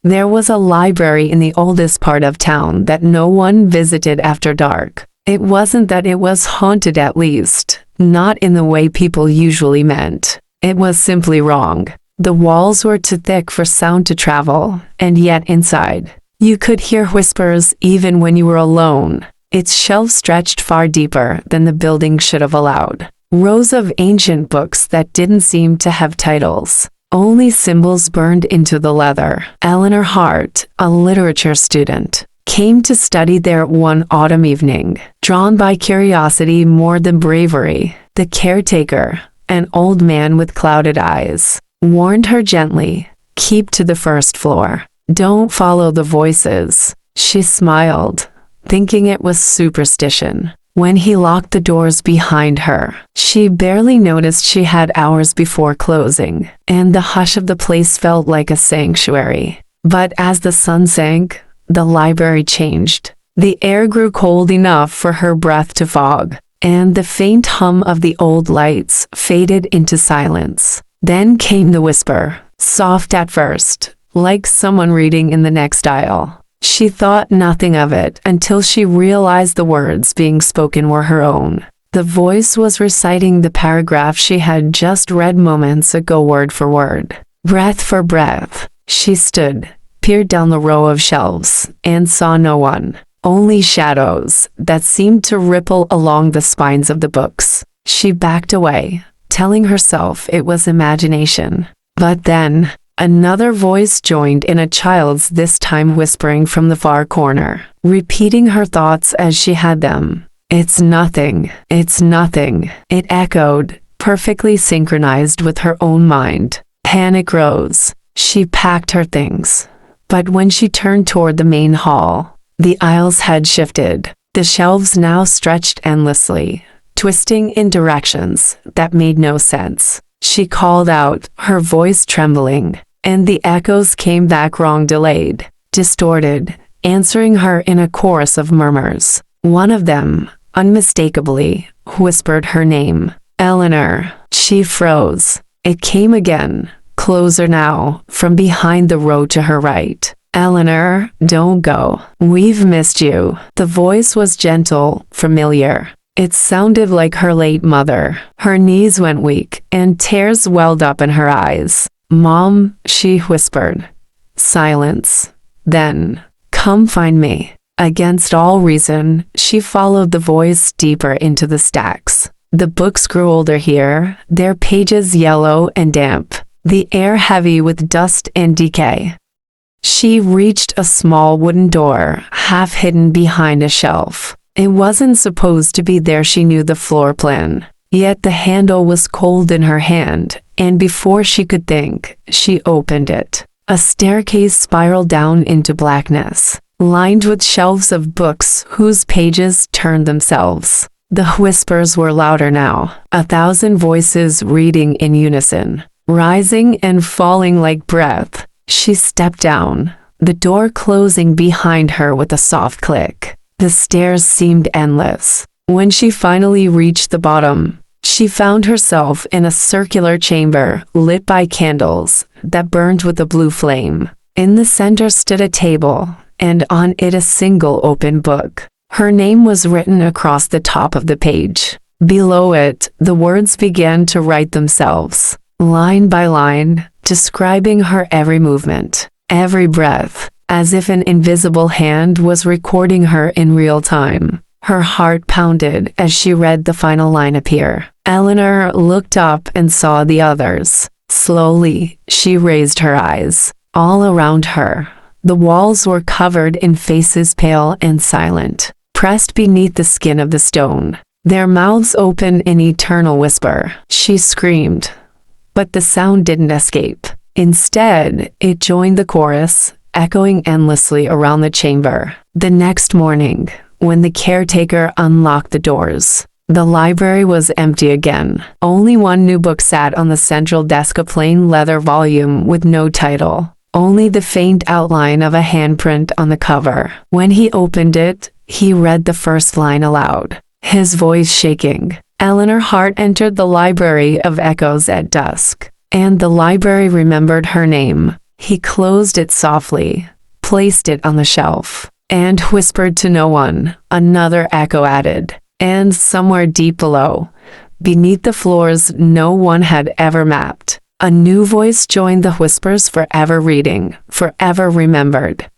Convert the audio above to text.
There was a library in the oldest part of town that no one visited after dark. It wasn't that it was haunted, at least, not in the way people usually meant. It was simply wrong. The walls were too thick for sound to travel, and yet inside, you could hear whispers even when you were alone. Its shelves stretched far deeper than the building should have allowed. Rows of ancient books that didn't seem to have titles. Only symbols burned into the leather. Eleanor Hart, a literature student, came to study there one autumn evening, drawn by curiosity more than bravery. The caretaker, an old man with clouded eyes, warned her gently, "Keep to the first floor. Don't follow the voices." She smiled, thinking it was superstition. When he locked the doors behind her, she barely noticed she had hours before closing, and the hush of the place felt like a sanctuary. But as the sun sank, the library changed. The air grew cold enough for her breath to fog, and the faint hum of the old lights faded into silence. Then came the whisper, soft at first, like someone reading in the next aisle. She thought nothing of it until she realized the words being spoken were her own. The voice was reciting the paragraph she had just read moments ago, word for word, breath for breath. She stood, peered down the row of shelves, and saw no one, only shadows that seemed to ripple along the spines of the books. She backed away, telling herself it was imagination. But then, another voice joined in, a child's, this time whispering from the far corner, repeating her thoughts as she had them. "It's nothing, it's nothing," it echoed, perfectly synchronized with her own mind. Panic rose. She packed her things. But when she turned toward the main hall, the aisles had shifted. The shelves now stretched endlessly, twisting in directions that made no sense. She called out, her voice trembling, and the echoes came back, wrong, delayed, distorted, answering her in a chorus of murmurs. One of them, unmistakably, whispered her name, Eleanor. She froze. It came again, closer now, from behind the row to her right. "Eleanor, don't go. We've missed you." The voice was gentle, familiar. It sounded like her late mother. Her knees went weak, and tears welled up in her eyes. "Mom," she whispered. Silence. Then, "Come find me." Against all reason, she followed the voice deeper into the stacks. The books grew older here, their pages yellow and damp, the air heavy with dust and decay. She reached a small wooden door, half hidden behind a shelf. It wasn't supposed to be there, she knew the floor plan. Yet the handle was cold in her hand, and before she could think, she opened it. A staircase spiraled down into blackness, lined with shelves of books whose pages turned themselves. The whispers were louder now, 1,000 voices reading in unison, rising and falling like breath. She stepped down, the door closing behind her with a soft click. The stairs seemed endless. When she finally reached the bottom, she found herself in a circular chamber lit by candles that burned with a blue flame. In the center stood a table, and on it a single open book. Her name was written across the top of the page. Below it, the words began to write themselves, line by line, describing her every movement, every breath, as if an invisible hand was recording her in real time. Her heart pounded as she read the final line appear. Eleanor looked up and saw the others. Slowly, she raised her eyes. All around her, the walls were covered in faces pale and silent, pressed beneath the skin of the stone, their mouths open in eternal whisper. She screamed, but the sound didn't escape. Instead, it joined the chorus, echoing endlessly around the chamber. The next morning, when the caretaker unlocked the doors, the library was empty again. Only one new book sat on the central desk, a plain leather volume with no title, only the faint outline of a handprint on the cover. When he opened it, he read the first line aloud, his voice shaking. Eleanor Hart entered the Library of Echoes at dusk, and the library remembered her name. He closed it softly, placed it on the shelf, and whispered to no one. Another echo added, and somewhere deep below, beneath the floors no one had ever mapped, a new voice joined the whispers, forever reading, forever remembered.